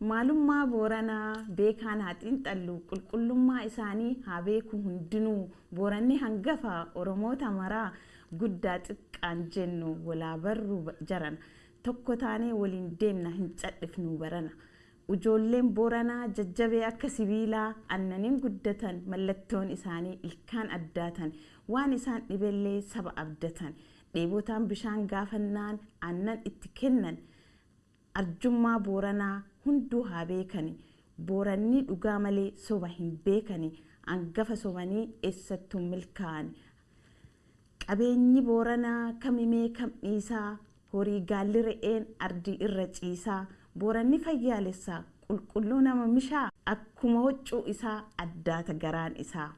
maalummaa Booranaa beekaan haatiin xallu qulqullummaa isaanii haa beeku hundinuu Booranni hangafa Oromoota maraa guddaa xiqqaan jennu walaa barru jaran tokko taanee waliin deemna hin cadhifnu barana. Ujoolleen Booranaa jajjabee akka sibiilaa annaniin guddatan mallattoon isaanii ilkaan addaatan waan isaan dhibellee saba abdatan dheebotaan bishaan gaafannaan annan itti kennan arjummaa Booranaa hunduu haa beekani. Booranni dhugaa malee soba hin beekani hangafa sobanii eessattuu milkaa'ani. Qabeenyi Booranaa kamimee kam dhiisaa horii gaalli re'een ardii irra ciisaa Booranni fayyaalessaa qulqulluu nama mishaa akkuma huccuu isaa addaata garaan isaa.